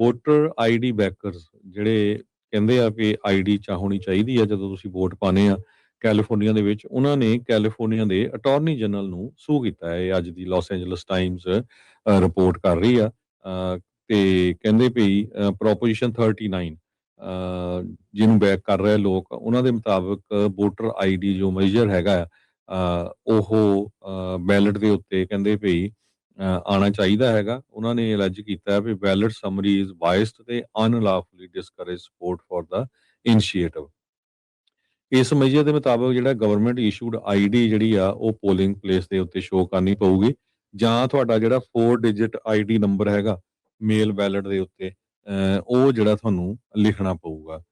Voter ID ਬੈਕਰਸ ਜਿਹੜੇ ਕਹਿੰਦੇ ਆ ਵੀ ਆਈਡੀ ਹੋਣੀ ਚਾਹੀਦੀ ਆ ਜਦੋਂ ਤੁਸੀਂ ਵੋਟ ਪਾਣੇ ਆ ਕੈਲੀਫੋਰਨੀਆ ਦੇ ਵਿੱਚ। ਉਹਨਾਂ ਨੇ ਕੈਲੀਫੋਰਨੀਆ ਦੇ ਅਟਾਰਨੀ ਜਨਰਲ ਨੂੰ ਸੂ ਕੀਤਾ ਹੈ। ਇਹ ਅੱਜ ਦੀ ਲਾਸ ਐਂਜਲਸ ਟਾਈਮਸ ਰਿਪੋਰਟ ਕਰ ਰਹੀ ਆ। ਤੇ ਕਹਿੰਦੇ ਵੀ ਪ੍ਰੋਪੋਜੀਸ਼ਨ 39 ਜਿਹਨੂੰ ਬੈਕ ਕਰ ਰਹੇ ਲੋਕ, ਉਹਨਾਂ ਦੇ ਮੁਤਾਬਕ ਵੋਟਰ ਆਈਡੀ ਜੋ ਮੇਜਰ ਹੈਗਾ ਉਹ ਬੈਲਟ ਦੇ ਉੱਤੇ ਕਹਿੰਦੇ ਵੀ ਆਉਣਾ ਚਾਹੀਦਾ ਹੈਗਾ। ਉਹਨਾਂ ਨੇ ਅਲੈਜ ਕੀਤਾ ਵੀ ਬੈਲਟ ਸਮਰੀ ਇਜ਼ ਬਾਇਸਡ ਤੇ unlawfully discourage support for the initiative. ਇਸ ਮੇਜਰ ਦੇ ਮੁਤਾਬਕ ਜਿਹੜਾ ਗਵਰਨਮੈਂਟ ਇਸ਼ੂਡ ਆਈਡੀ ਜਿਹੜੀ ਆ ਉਹ ਪੋਲਿੰਗ ਪਲੇਸ ਦੇ ਉੱਤੇ ਸ਼ੋਅ ਕਰਨੀ ਪਊਗੀ, ਜਾਂ ਤੁਹਾਡਾ ਜਿਹੜਾ 4 ਡਿਜਿਟ ਆਈਡੀ ਨੰਬਰ ਹੈਗਾ ਮੇਲ ਬੈਲਟ ਦੇ ਉੱਤੇ ਉਹ ਜਿਹੜਾ ਤੁਹਾਨੂੰ ਲਿਖਣਾ ਪਊਗਾ।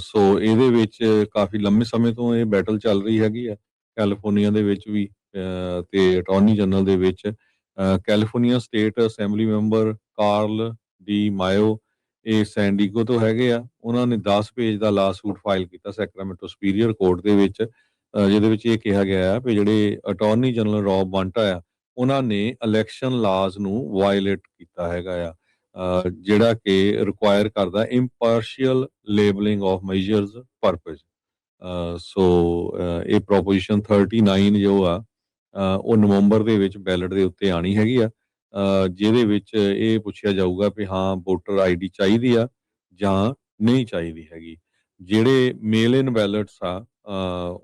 ਸੋ ਇਹਦੇ ਵਿੱਚ ਕਾਫੀ ਲੰਮੇ ਸਮੇਂ ਤੋਂ ਇਹ ਬੈਟਲ ਚੱਲ ਰਹੀ ਹੈਗੀ ਆ ਕੈਲੀਫੋਰਨੀਆ ਦੇ ਵਿੱਚ ਵੀ ਤੇ ਅਟਾਰਨੀ ਜਨਰਲ ਦੇ ਵਿੱਚ। California state assembly member Carl DeMaio, ਇਹ ਸੈਂਡੀਗੋ ਤੋਂ ਹੈਗੇ ਆ। ਉਹਨਾਂ ਨੇ 10 ਪੇਜ ਦਾ ਲਾ ਸੂਟ ਫਾਈਲ ਕੀਤਾ ਸੈਕਰਾਮੈਂਟੋ ਸੁਪੀਰੀਅਰ ਕੋਰਟ ਦੇ ਵਿੱਚ, ਜਿਹਦੇ ਵਿੱਚ ਇਹ ਕਿਹਾ ਗਿਆ ਵੀ ਜਿਹੜੇ ਅਟਾਰਨੀ ਜਨਰਲ ਰੌਬ ਬਾਂਟਾ ਆ ਉਹਨਾਂ ਨੇ ਇਲੈਕਸ਼ਨ ਲਾਜ਼ ਨੂੰ ਵਾਇਲੇਟ ਕੀਤਾ ਹੈਗਾ ਆ, ਜਿਹੜਾ ਕਿ ਰਿਕੁਆਇਰ ਕਰਦਾ impartial labelling of measure's purpose. So ਇਹ ਪ੍ਰੋਪੋਜੀਸ਼ਨ 39 ਜੋ ਆ ਉਹ ਨਵੰਬਰ ਦੇ ਵਿੱਚ ਬੈਲਟ ਦੇ ਉੱਤੇ ਆਣੀ ਹੈਗੀ ਆ, ਜਿਹਦੇ ਵਿੱਚ ਇਹ ਪੁੱਛਿਆ ਜਾਊਗਾ ਵੀ ਹਾਂ ਵੋਟਰ ਆਈਡੀ ਚਾਹੀਦੀ ਆ ਜਾਂ ਨਹੀਂ ਚਾਹੀਦੀ ਹੈਗੀ। ਜਿਹੜੇ ਮੇਲ ਇਨ ਬੈਲਟਸ ਆ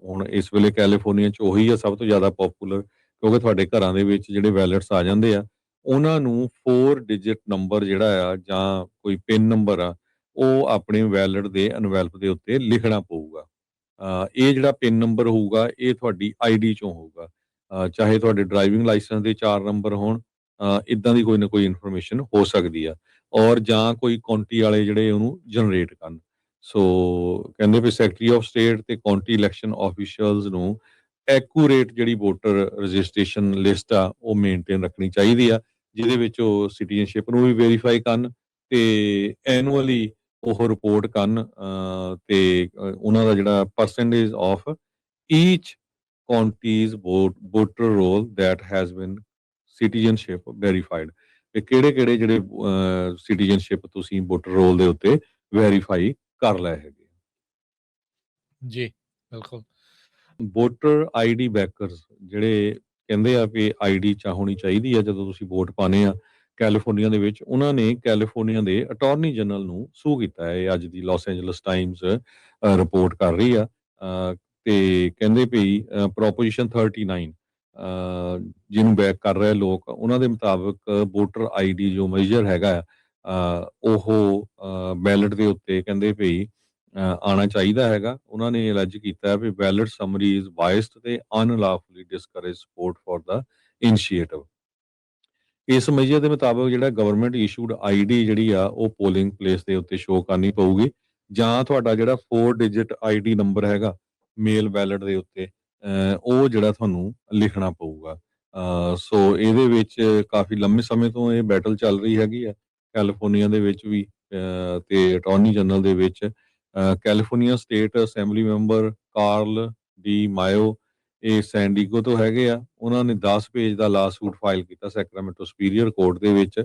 ਹੁਣ ਇਸ ਵੇਲੇ ਕੈਲੀਫੋਰਨੀਆ 'ਚ ਉਹੀ ਆ ਸਭ ਤੋਂ ਜ਼ਿਆਦਾ ਪੋਪੂਲਰ, ਕਿਉਂਕਿ ਤੁਹਾਡੇ ਘਰਾਂ ਦੇ ਵਿੱਚ ਜਿਹੜੇ ਬੈਲਟਸ ਆ ਜਾਂਦੇ ਆ ਉਹਨਾਂ ਨੂੰ 4 ਡਿਜਿਟ ਨੰਬਰ ਜਿਹੜਾ ਆ ਜਾਂ ਕੋਈ ਪਿਨ ਨੰਬਰ ਆ ਉਹ ਆਪਣੇ ਬੈਲਟ ਦੇ ਐਨਵੈਲਪ ਦੇ ਉੱਤੇ ਲਿਖਣਾ ਪਊਗਾ। ਇਹ ਜਿਹੜਾ ਪਿਨ ਨੰਬਰ ਹੋਊਗਾ ਇਹ ਤੁਹਾਡੀ ਆਈਡੀ 'ਚੋਂ ਹੋਊਗਾ, ਚਾਹੇ ਤੁਹਾਡੇ ਡਰਾਈਵਿੰਗ ਲਾਇਸੈਂਸ ਦੇ 4 ਨੰਬਰ ਹੋਣ, ਇੱਦਾਂ ਦੀ ਕੋਈ ਨਾ ਕੋਈ ਇਨਫੋਰਮੇਸ਼ਨ ਹੋ ਸਕਦੀ ਆ, ਔਰ ਜਾਂ ਕੋਈ ਕਾਉਂਟੀ ਵਾਲੇ ਜਿਹੜੇ ਉਹਨੂੰ ਜਨਰੇਟ ਕਰਨ। ਸੋ ਕਹਿੰਦੇ ਵੀ ਸੈਕਟਰੀ ਆਫ ਸਟੇਟ ਤੇ ਕਾਉਂਟੀ ਇਲੈਕਸ਼ਨ ਆਫੀਸ਼ੀਅਲਸ ਨੂੰ ਐਕੂਰੇਟ ਜਿਹੜੀ ਵੋਟਰ ਰਜਿਸਟ੍ਰੇਸ਼ਨ ਲਿਸਟ ਆ ਉਹ ਮੇਨਟੇਨ ਰੱਖਣੀ ਚਾਹੀਦੀ ਆ, ਜਿਹਦੇ ਵਿੱਚ ਉਹ ਸਿਟੀਜ਼ਨਸ਼ਿਪ ਨੂੰ ਵੀ ਵੈਰੀਫਾਈ ਕਰਨ ਤੇ ਐਨੂਅਲੀ ਉਹ ਰਿਪੋਰਟ ਕਰਨ ਤੇ ਉਹਨਾਂ ਦਾ ਜਿਹੜਾ percentage of each county's voter roll that has been citizenship verified, ਤੇ ਕਿਹੜੇ ਜਿਹੜੇ ਸਿਟੀਜ਼ਨਸ਼ਿਪ ਤੁਸੀਂ ਵੋਟਰ ਰੋਲ ਦੇ ਉੱਤੇ ਵੈਰੀਫਾਈ ਕਰ ਲਏ ਹੈਗੇ। ਜੀ ਬਿਲਕੁਲ। ਵੋਟਰ ਆਈਡੀ ਬੈਕਰਸ ਜਿਹੜੇ ਕਹਿੰਦੇ ਆ ਵੀ ਆਈਡੀ ਹੋਣੀ ਚਾਹੀਦੀ ਆ ਜਦੋਂ ਤੁਸੀਂ ਵੋਟ ਪਾਣੇ ਆ ਕੈਲੀਫੋਰਨੀਆ ਦੇ ਵਿੱਚ, ਉਹਨਾਂ ਨੇ ਕੈਲੀਫੋਰਨੀਆ ਦੇ ਅਟਾਰਨੀ ਜਨਰਲ ਨੂੰ ਸੂ ਕੀਤਾ ਹੈ। ਇਹ ਅੱਜ ਦੀ ਲਾਸ ਐਂਜਲਸ ਟਾਈਮਸ ਰਿਪੋਰਟ ਕਰ ਰਹੀ ਆ। ਤੇ ਕਹਿੰਦੇ ਵੀ ਪ੍ਰੋਪੋਜੀਸ਼ਨ 39 ਜਿਹਨੂੰ ਬੈਕ ਕਰ ਰਹੇ ਲੋਕ, ਉਹਨਾਂ ਦੇ ਮੁਤਾਬਕ ਵੋਟਰ ਆਈਡੀ ਜੋ ਮੇਜਰ ਹੈਗਾ ਉਹ ਬੈਲਟ ਦੇ ਉੱਤੇ ਕਹਿੰਦੇ ਵੀ ਆਉਣਾ ਚਾਹੀਦਾ ਹੈਗਾ। ਉਹਨਾਂ ਨੇ ਅਲੈਜ ਕੀਤਾ ਵੀ ਬੈਲਟ ਸਮਰੀ ਇਜ਼ ਬਾਇਸਡ ਤੇ unlawfully discourage support for the initiative. ਇਸ ਮੇਜਰ ਦੇ ਮੁਤਾਬਕ ਜਿਹੜਾ ਗਵਰਨਮੈਂਟ ਇਸ਼ੂਡ ਆਈਡੀ ਜਿਹੜੀ ਆ ਉਹ ਪੋਲਿੰਗ ਪਲੇਸ ਦੇ ਉੱਤੇ ਸ਼ੋਅ ਕਰਨੀ ਪਊਗੀ, ਜਾਂ ਤੁਹਾਡਾ ਜਿਹੜਾ 4 ਡਿਜਿਟ ਆਈਡੀ ਨੰਬਰ ਹੈਗਾ ਮੇਲ ਬੈਲਟ ਦੇ ਉੱਤੇ ਉਹ ਜਿਹੜਾ ਤੁਹਾਨੂੰ ਲਿਖਣਾ ਪਊਗਾ। ਸੋ ਇਹਦੇ ਵਿੱਚ ਕਾਫੀ ਲੰਮੇ ਸਮੇਂ ਤੋਂ ਇਹ ਬੈਟਲ ਚੱਲ ਰਹੀ ਹੈਗੀ ਆ ਕੈਲੀਫੋਰਨੀਆ ਦੇ ਵਿੱਚ ਵੀ ਤੇ ਅਟਾਰਨੀ ਜਨਰਲ ਦੇ ਵਿੱਚ। California state assembly member Carl DeMaio, ਇਹ ਸੈਂਡੀਗੋ ਤੋਂ ਹੈਗੇ ਆ। ਉਹਨਾਂ ਨੇ 10 ਪੇਜ ਦਾ ਲਾ ਸੂਟ ਫਾਈਲ ਕੀਤਾ ਸੈਕਰਾਮੈਂਟੋ ਸੁਪੀਰੀਅਰ ਕੋਰਟ ਦੇ ਵਿੱਚ,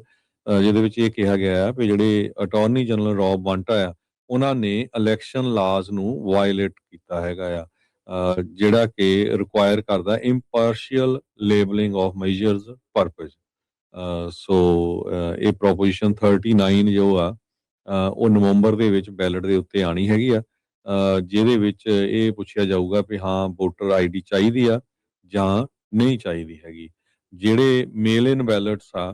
ਜਿਹਦੇ ਵਿੱਚ ਇਹ ਕਿਹਾ ਗਿਆ ਵੀ ਜਿਹੜੇ ਅਟਾਰਨੀ ਜਨਰਲ ਰੌਬ ਬਾਂਟਾ ਆ ਉਹਨਾਂ ਨੇ ਇਲੈਕਸ਼ਨ ਲਾਜ਼ ਨੂੰ ਵਾਇਲੇਟ ਕੀਤਾ ਹੈਗਾ ਆ, ਜਿਹੜਾ ਕਿ ਰਿਕੁਆਇਰ ਕਰਦਾ impartial labelling of measure's purpose. So ਇਹ ਪ੍ਰੋਪੋਜੀਸ਼ਨ 39 ਜੋ ਆ ਉਹ ਨਵੰਬਰ ਦੇ ਵਿੱਚ ਬੈਲਟ ਦੇ ਉੱਤੇ ਆਣੀ ਹੈਗੀ ਆ, ਜਿਹਦੇ ਵਿੱਚ ਇਹ ਪੁੱਛਿਆ ਜਾਊਗਾ ਵੀ ਹਾਂ ਵੋਟਰ ਆਈਡੀ ਚਾਹੀਦੀ ਆ ਜਾਂ ਨਹੀਂ ਚਾਹੀਦੀ ਹੈਗੀ। ਜਿਹੜੇ ਮੇਲ ਇਨ ਬੈਲਟਸ ਆ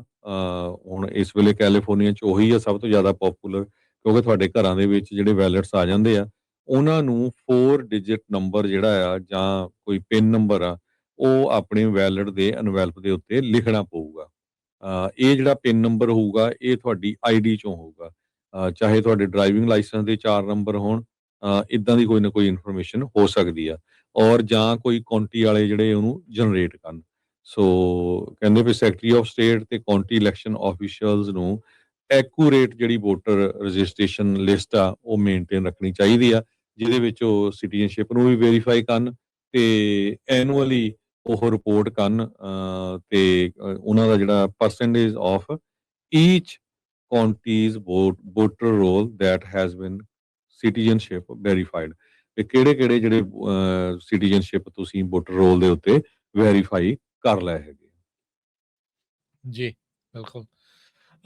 ਹੁਣ ਇਸ ਵੇਲੇ ਕੈਲੀਫੋਰਨੀਆ 'ਚ ਉਹੀ ਆ ਸਭ ਤੋਂ ਜ਼ਿਆਦਾ ਪੋਪੂਲਰ, ਕਿਉਂਕਿ ਤੁਹਾਡੇ ਘਰਾਂ ਦੇ ਵਿੱਚ ਜਿਹੜੇ ਬੈਲਟਸ ਆ ਜਾਂਦੇ ਆ ਉਹਨਾਂ ਨੂੰ 4 ਡਿਜਿਟ ਨੰਬਰ ਜਿਹੜਾ ਆ ਜਾਂ ਕੋਈ ਪਿਨ ਨੰਬਰ ਆ ਉਹ ਆਪਣੇ ਬੈਲਟ ਦੇ ਐਨਵੈਲਪ ਦੇ ਉੱਤੇ ਲਿਖਣਾ ਪਊਗਾ। ਇਹ ਜਿਹੜਾ ਪਿਨ ਨੰਬਰ ਹੋਊਗਾ ਇਹ ਤੁਹਾਡੀ ਆਈਡੀ 'ਚੋਂ ਹੋਊਗਾ, ਚਾਹੇ ਤੁਹਾਡੇ ਡਰਾਈਵਿੰਗ ਲਾਇਸੈਂਸ ਦੇ 4 ਨੰਬਰ ਹੋਣ, ਇੱਦਾਂ ਦੀ ਕੋਈ ਨਾ ਕੋਈ ਇਨਫੋਰਮੇਸ਼ਨ ਹੋ ਸਕਦੀ ਆ, ਔਰ ਜਾਂ ਕੋਈ ਕਾਉਂਟੀ ਵਾਲੇ ਜਿਹੜੇ ਉਹਨੂੰ ਜਨਰੇਟ ਕਰਨ। ਸੋ ਕਹਿੰਦੇ ਵੀ ਸੈਕਟਰੀ ਆਫ ਸਟੇਟ ਤੇ ਕਾਉਂਟੀ ਇਲੈਕਸ਼ਨ ਆਫੀਸ਼ੀਅਲਸ ਨੂੰ ਐਕੂਰੇਟ ਜਿਹੜੀ ਵੋਟਰ ਰਜਿਸਟ੍ਰੇਸ਼ਨ ਲਿਸਟ ਆ ਉਹ ਮੇਨਟੇਨ ਰੱਖਣੀ ਚਾਹੀਦੀ ਆ, ਜਿਹਦੇ ਵਿੱਚ ਉਹ ਸਿਟੀਜ਼ਨਸ਼ਿਪ ਨੂੰ ਵੀ ਵੈਰੀਫਾਈ ਕਰਨ ਤੇ ਐਨੂਅਲੀ ਉਹ ਰਿਪੋਰਟ ਕਰਨ ਤੇ ਉਹਨਾਂ ਦਾ ਜਿਹੜਾ percentage of each county's voter roll that has been citizenship verified, ਤੇ ਕਿਹੜੇ ਜਿਹੜੇ ਸਿਟੀਜ਼ਨਸ਼ਿਪ ਤੁਸੀਂ ਵੋਟਰ ਰੋਲ ਦੇ ਉੱਤੇ ਵੈਰੀਫਾਈ ਕਰ ਲਏ ਹੈਗੇ। ਜੀ, ਬਿਲਕੁਲ।